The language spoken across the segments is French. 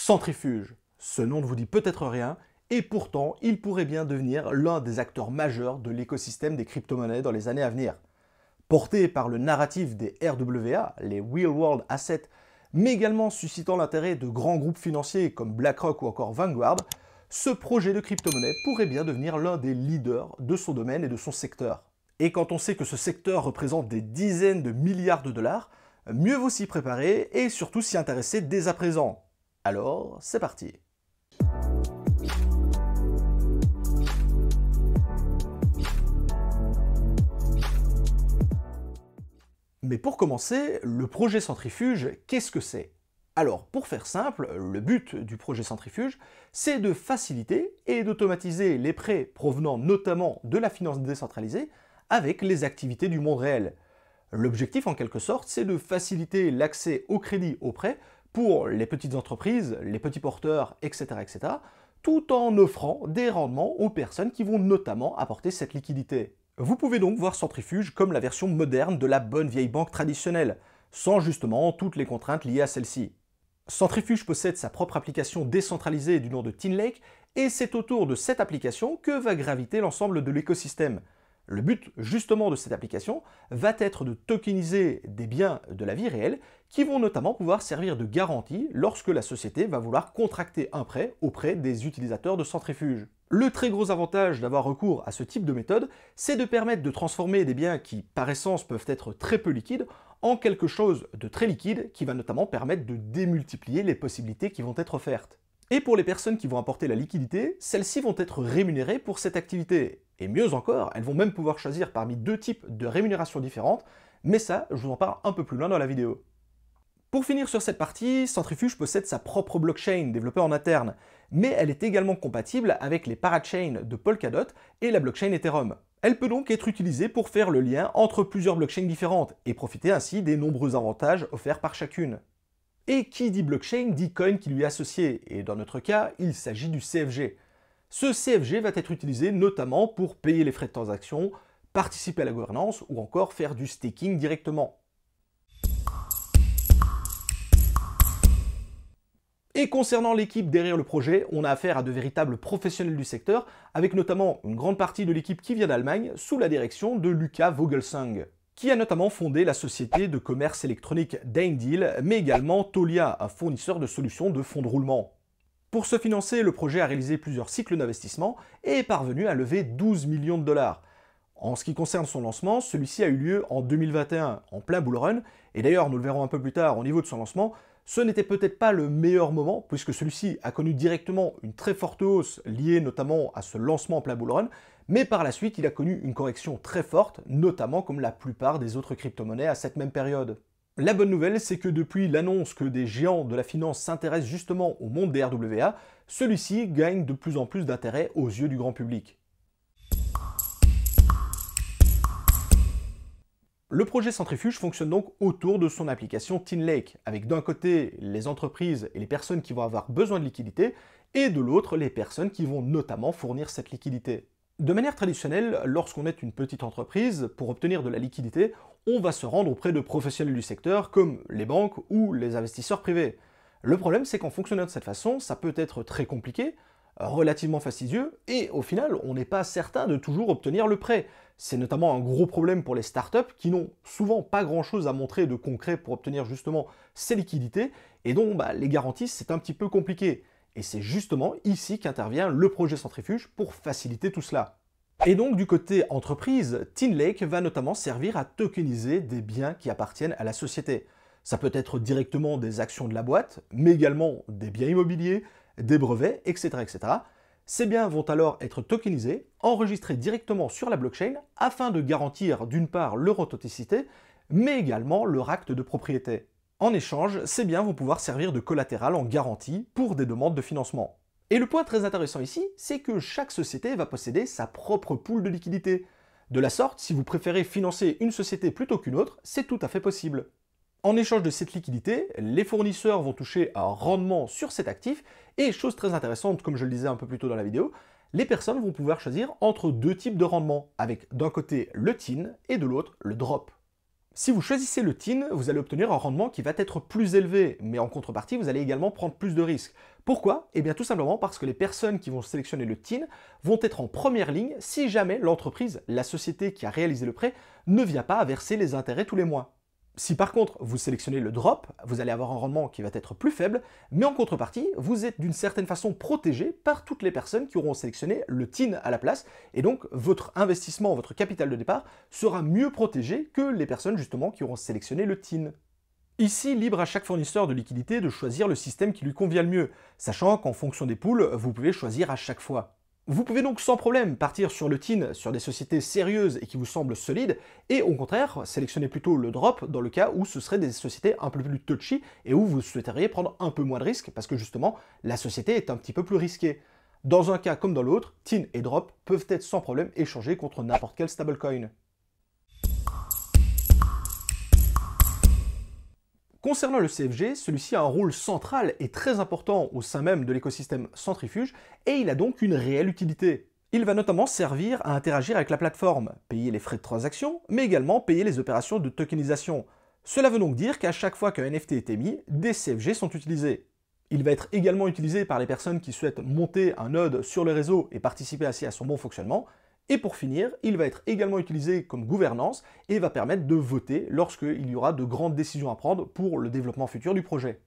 Centrifuge. Ce nom ne vous dit peut-être rien, et pourtant, il pourrait bien devenir l'un des acteurs majeurs de l'écosystème des crypto-monnaies dans les années à venir. Porté par le narratif des RWA, les Real World Assets, mais également suscitant l'intérêt de grands groupes financiers comme BlackRock ou encore Vanguard, ce projet de crypto-monnaie pourrait bien devenir l'un des leaders de son domaine et de son secteur. Et quand on sait que ce secteur représente des dizaines de milliards de dollars, mieux vaut s'y préparer et surtout s'y intéresser dès à présent. Alors, c'est parti. Mais pour commencer, le projet Centrifuge, qu'est-ce que c'est? Alors, pour faire simple, le but du projet Centrifuge, c'est de faciliter et d'automatiser les prêts provenant notamment de la finance décentralisée avec les activités du monde réel. L'objectif, en quelque sorte, c'est de faciliter l'accès au crédit au prêt pour les petites entreprises, les petits porteurs, etc., etc., tout en offrant des rendements aux personnes qui vont notamment apporter cette liquidité. Vous pouvez donc voir Centrifuge comme la version moderne de la bonne vieille banque traditionnelle, sans justement toutes les contraintes liées à celle-ci. Centrifuge possède sa propre application décentralisée du nom de TinLake, et c'est autour de cette application que va graviter l'ensemble de l'écosystème. Le but justement de cette application va être de tokeniser des biens de la vie réelle qui vont notamment pouvoir servir de garantie lorsque la société va vouloir contracter un prêt auprès des utilisateurs de Centrifuge. Le très gros avantage d'avoir recours à ce type de méthode, c'est de permettre de transformer des biens qui, par essence, peuvent être très peu liquides en quelque chose de très liquide qui va notamment permettre de démultiplier les possibilités qui vont être offertes. Et pour les personnes qui vont apporter la liquidité, celles-ci vont être rémunérées pour cette activité. Et mieux encore, elles vont même pouvoir choisir parmi deux types de rémunérations différentes, mais ça, je vous en parle un peu plus loin dans la vidéo. Pour finir sur cette partie, Centrifuge possède sa propre blockchain développée en interne, mais elle est également compatible avec les parachains de Polkadot et la blockchain Ethereum. Elle peut donc être utilisée pour faire le lien entre plusieurs blockchains différentes et profiter ainsi des nombreux avantages offerts par chacune. Et qui dit blockchain dit coin qui lui est associé, et dans notre cas, il s'agit du CFG. Ce CFG va être utilisé notamment pour payer les frais de transaction, participer à la gouvernance ou encore faire du staking directement. Et concernant l'équipe derrière le projet, on a affaire à de véritables professionnels du secteur, avec notamment une grande partie de l'équipe qui vient d'Allemagne, sous la direction de Luca Vogelsang, qui a notamment fondé la société de commerce électronique Daindeal, mais également Tolia, un fournisseur de solutions de fonds de roulement. Pour se financer, le projet a réalisé plusieurs cycles d'investissement et est parvenu à lever 12 millions de dollars. En ce qui concerne son lancement, celui-ci a eu lieu en 2021, en plein bull run, et d'ailleurs, nous le verrons un peu plus tard au niveau de son lancement, ce n'était peut-être pas le meilleur moment, puisque celui-ci a connu directement une très forte hausse liée notamment à ce lancement en plein bull run, mais par la suite, il a connu une correction très forte, notamment comme la plupart des autres crypto-monnaies à cette même période. La bonne nouvelle, c'est que depuis l'annonce que des géants de la finance s'intéressent justement au monde des RWA, celui-ci gagne de plus en plus d'intérêt aux yeux du grand public. Le projet Centrifuge fonctionne donc autour de son application TinLake, avec d'un côté les entreprises et les personnes qui vont avoir besoin de liquidité, et de l'autre les personnes qui vont notamment fournir cette liquidité. De manière traditionnelle, lorsqu'on est une petite entreprise, pour obtenir de la liquidité, on va se rendre auprès de professionnels du secteur comme les banques ou les investisseurs privés. Le problème, c'est qu'en fonctionnant de cette façon, ça peut être très compliqué, relativement fastidieux, et au final, on n'est pas certain de toujours obtenir le prêt. C'est notamment un gros problème pour les startups qui n'ont souvent pas grand-chose à montrer de concret pour obtenir justement ces liquidités, et donc les garanties, c'est un petit peu compliqué. Et c'est justement ici qu'intervient le projet Centrifuge pour faciliter tout cela. Et donc du côté entreprise, TinLake va notamment servir à tokeniser des biens qui appartiennent à la société. Ça peut être directement des actions de la boîte, mais également des biens immobiliers, des brevets, etc., etc. Ces biens vont alors être tokenisés, enregistrés directement sur la blockchain afin de garantir d'une part leur authenticité, mais également leur acte de propriété. En échange, ces biens vont pouvoir servir de collatéral en garantie pour des demandes de financement. Et le point très intéressant ici, c'est que chaque société va posséder sa propre pool de liquidité. De la sorte, si vous préférez financer une société plutôt qu'une autre, c'est tout à fait possible. En échange de cette liquidité, les fournisseurs vont toucher un rendement sur cet actif, et chose très intéressante, comme je le disais un peu plus tôt dans la vidéo, les personnes vont pouvoir choisir entre deux types de rendements, avec d'un côté le TIN et de l'autre le drop. Si vous choisissez le TIN, vous allez obtenir un rendement qui va être plus élevé, mais en contrepartie, vous allez également prendre plus de risques. Pourquoi? Eh bien tout simplement parce que les personnes qui vont sélectionner le TIN vont être en première ligne si jamais l'entreprise, la société qui a réalisé le prêt, ne vient pas à verser les intérêts tous les mois. Si par contre vous sélectionnez le drop, vous allez avoir un rendement qui va être plus faible, mais en contrepartie, vous êtes d'une certaine façon protégé par toutes les personnes qui auront sélectionné le TIN à la place, et donc votre investissement, votre capital de départ sera mieux protégé que les personnes justement qui auront sélectionné le TIN. Ici, libre à chaque fournisseur de liquidité de choisir le système qui lui convient le mieux, sachant qu'en fonction des pools, vous pouvez choisir à chaque fois. Vous pouvez donc sans problème partir sur le TIN sur des sociétés sérieuses et qui vous semblent solides, et au contraire, sélectionner plutôt le drop dans le cas où ce seraient des sociétés un peu plus touchy et où vous souhaiteriez prendre un peu moins de risques parce que justement, la société est un petit peu plus risquée. Dans un cas comme dans l'autre, TIN et drop peuvent être sans problème échangés contre n'importe quel stablecoin. Concernant le CFG, celui-ci a un rôle central et très important au sein même de l'écosystème Centrifuge et il a donc une réelle utilité. Il va notamment servir à interagir avec la plateforme, payer les frais de transaction, mais également payer les opérations de tokenisation. Cela veut donc dire qu'à chaque fois qu'un NFT est émis, des CFG sont utilisés. Il va être également utilisé par les personnes qui souhaitent monter un node sur le réseau et participer ainsi à son bon fonctionnement. Et pour finir, il va être également utilisé comme gouvernance et va permettre de voter lorsqu'il y aura de grandes décisions à prendre pour le développement futur du projet.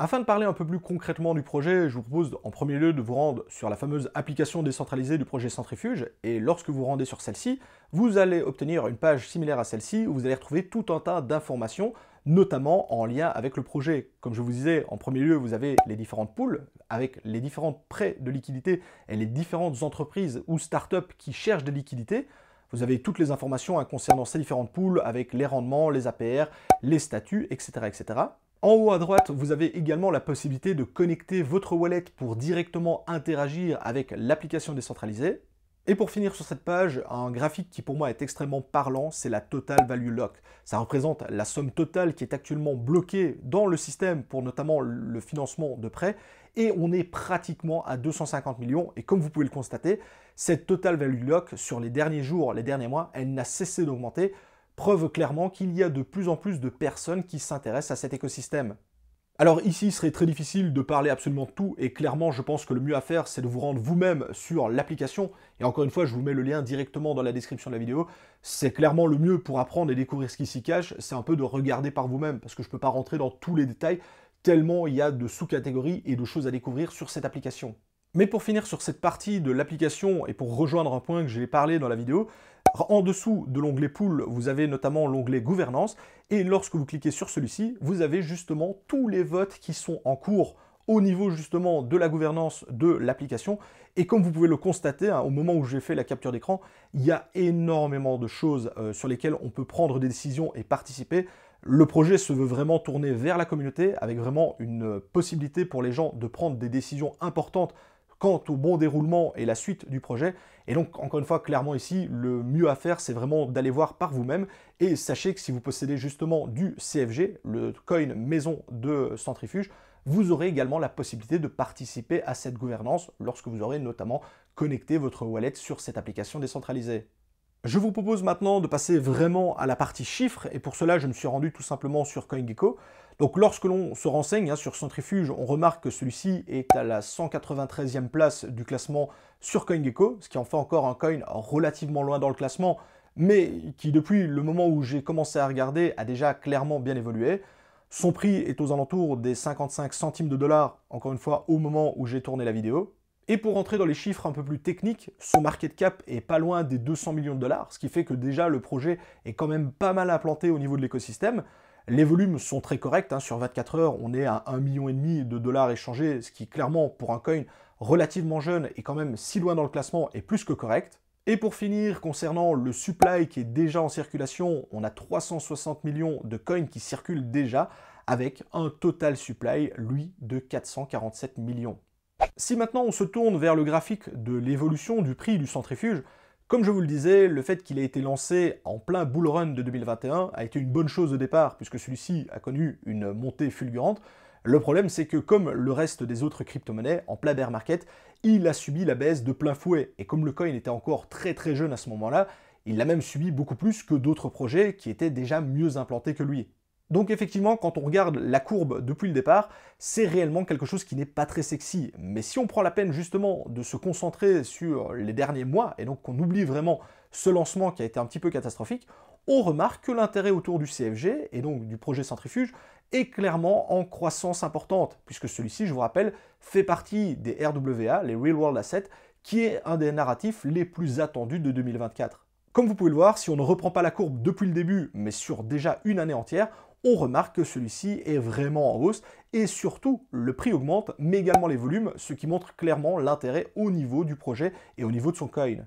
Afin de parler un peu plus concrètement du projet, je vous propose en premier lieu de vous rendre sur la fameuse application décentralisée du projet Centrifuge, et lorsque vous rendez sur celle-ci, vous allez obtenir une page similaire à celle-ci où vous allez retrouver tout un tas d'informations, notamment en lien avec le projet. Comme je vous disais, en premier lieu, vous avez les différentes pools, avec les différents prêts de liquidité et les différentes entreprises ou startups qui cherchent des liquidités. Vous avez toutes les informations concernant ces différentes pools, avec les rendements, les APR, les statuts, etc. etc. En haut à droite, vous avez également la possibilité de connecter votre wallet pour directement interagir avec l'application décentralisée. Et pour finir sur cette page, un graphique qui pour moi est extrêmement parlant, c'est la Total Value Lock. Ça représente la somme totale qui est actuellement bloquée dans le système pour notamment le financement de prêts. Et on est pratiquement à 250 millions. Et comme vous pouvez le constater, cette Total Value Lock, sur les derniers jours, les derniers mois, elle n'a cessé d'augmenter. Preuve clairement qu'il y a de plus en plus de personnes qui s'intéressent à cet écosystème. Alors ici, il serait très difficile de parler absolument de tout, et clairement, je pense que le mieux à faire, c'est de vous rendre vous-même sur l'application. Et encore une fois, je vous mets le lien directement dans la description de la vidéo. C'est clairement le mieux pour apprendre et découvrir ce qui s'y cache, c'est un peu de regarder par vous-même, parce que je ne peux pas rentrer dans tous les détails, tellement il y a de sous-catégories et de choses à découvrir sur cette application. Mais pour finir sur cette partie de l'application, et pour rejoindre un point que j'ai parlé dans la vidéo, en dessous de l'onglet Pool, vous avez notamment l'onglet Gouvernance, et lorsque vous cliquez sur celui-ci, vous avez justement tous les votes qui sont en cours au niveau justement de la gouvernance de l'application. Et comme vous pouvez le constater, au moment où j'ai fait la capture d'écran, il y a énormément de choses sur lesquelles on peut prendre des décisions et participer. Le projet se veut vraiment tourner vers la communauté, avec vraiment une possibilité pour les gens de prendre des décisions importantes quant au bon déroulement et la suite du projet. Et donc, encore une fois, clairement ici, le mieux à faire, c'est vraiment d'aller voir par vous-même. Et sachez que si vous possédez justement du CFG, le coin maison de Centrifuge, vous aurez également la possibilité de participer à cette gouvernance lorsque vous aurez notamment connecté votre wallet sur cette application décentralisée. Je vous propose maintenant de passer vraiment à la partie chiffres, et pour cela, je me suis rendu tout simplement sur CoinGecko. Donc lorsque l'on se renseigne sur Centrifuge, on remarque que celui-ci est à la 193e place du classement sur CoinGecko, ce qui en fait encore un coin relativement loin dans le classement, mais qui depuis le moment où j'ai commencé à regarder a déjà clairement bien évolué. Son prix est aux alentours des 55 centimes de dollars, encore une fois au moment où j'ai tourné la vidéo. Et pour rentrer dans les chiffres un peu plus techniques, son market cap est pas loin des 200 millions de dollars, ce qui fait que déjà le projet est quand même pas mal implanté au niveau de l'écosystème. Les volumes sont très corrects, sur 24 heures, on est à 1,5 million de dollars échangés, ce qui clairement, pour un coin relativement jeune et quand même si loin dans le classement, est plus que correct. Et pour finir, concernant le supply qui est déjà en circulation, on a 360 millions de coins qui circulent déjà, avec un total supply, lui, de 447 millions. Si maintenant on se tourne vers le graphique de l'évolution du prix du centrifuge, comme je vous le disais, le fait qu'il ait été lancé en plein bull run de 2021 a été une bonne chose au départ, puisque celui-ci a connu une montée fulgurante. Le problème, c'est que comme le reste des autres crypto-monnaies, en plein bear market, il a subi la baisse de plein fouet. Et comme le coin était encore très très jeune à ce moment-là, il l'a même subi beaucoup plus que d'autres projets qui étaient déjà mieux implantés que lui. Donc effectivement, quand on regarde la courbe depuis le départ, c'est réellement quelque chose qui n'est pas très sexy. Mais si on prend la peine justement de se concentrer sur les derniers mois, et donc qu'on oublie vraiment ce lancement qui a été un petit peu catastrophique, on remarque que l'intérêt autour du CFG, et donc du projet centrifuge, est clairement en croissance importante, puisque celui-ci, je vous rappelle, fait partie des RWA, les Real World Assets, qui est un des narratifs les plus attendus de 2024. Comme vous pouvez le voir, si on ne reprend pas la courbe depuis le début, mais sur déjà une année entière, on remarque que celui-ci est vraiment en hausse, et surtout, le prix augmente, mais également les volumes, ce qui montre clairement l'intérêt au niveau du projet et au niveau de son coin.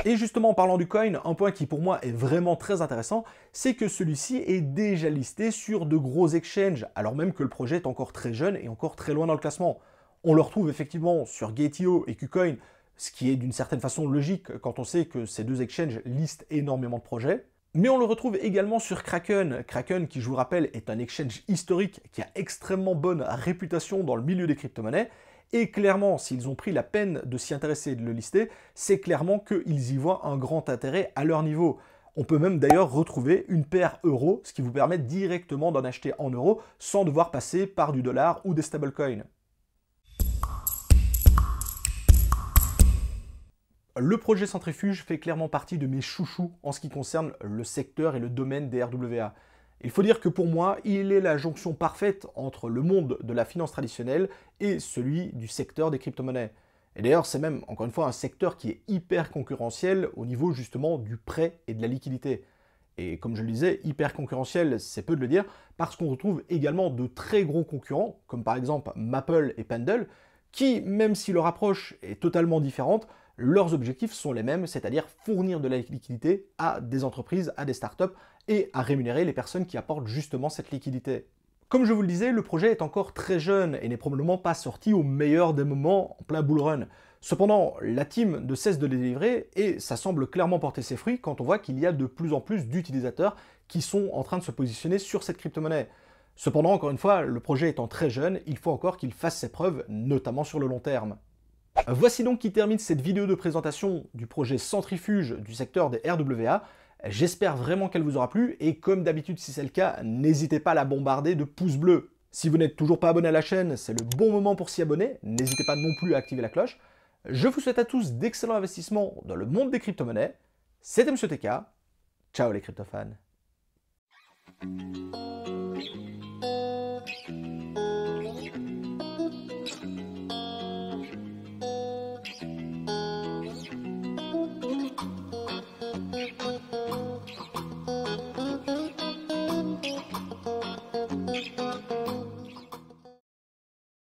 Et justement, en parlant du coin, un point qui pour moi est vraiment très intéressant, c'est que celui-ci est déjà listé sur de gros exchanges, alors même que le projet est encore très jeune et encore très loin dans le classement. On le retrouve effectivement sur Gate.io et KuCoin, ce qui est d'une certaine façon logique quand on sait que ces deux exchanges listent énormément de projets. Mais on le retrouve également sur Kraken. Kraken, qui je vous rappelle, est un exchange historique qui a extrêmement bonne réputation dans le milieu des crypto-monnaies. Et clairement, s'ils ont pris la peine de s'y intéresser et de le lister, c'est clairement qu'ils y voient un grand intérêt à leur niveau. On peut même d'ailleurs retrouver une paire euro, ce qui vous permet directement d'en acheter en euros sans devoir passer par du dollar ou des stablecoins. Le projet centrifuge fait clairement partie de mes chouchous en ce qui concerne le secteur et le domaine des RWA. Il faut dire que pour moi, il est la jonction parfaite entre le monde de la finance traditionnelle et celui du secteur des crypto-monnaies. Et d'ailleurs, c'est même, encore une fois, un secteur qui est hyper concurrentiel au niveau justement du prêt et de la liquidité. Et comme je le disais, hyper concurrentiel, c'est peu de le dire, parce qu'on retrouve également de très gros concurrents, comme par exemple Maple et Pendle, qui, même si leur approche est totalement différente, leurs objectifs sont les mêmes, c'est-à-dire fournir de la liquidité à des entreprises, à des startups, et à rémunérer les personnes qui apportent justement cette liquidité. Comme je vous le disais, le projet est encore très jeune et n'est probablement pas sorti au meilleur des moments en plein bull run. Cependant, la team ne cesse de les délivrer et ça semble clairement porter ses fruits quand on voit qu'il y a de plus en plus d'utilisateurs qui sont en train de se positionner sur cette crypto-monnaie. Cependant, encore une fois, le projet étant très jeune, il faut encore qu'il fasse ses preuves, notamment sur le long terme. Voici donc qui termine cette vidéo de présentation du projet centrifuge du secteur des RWA. J'espère vraiment qu'elle vous aura plu et comme d'habitude si c'est le cas, n'hésitez pas à la bombarder de pouces bleus. Si vous n'êtes toujours pas abonné à la chaîne, c'est le bon moment pour s'y abonner. N'hésitez pas non plus à activer la cloche. Je vous souhaite à tous d'excellents investissements dans le monde des crypto-monnaies. C'était Monsieur TK. Ciao les crypto-fans.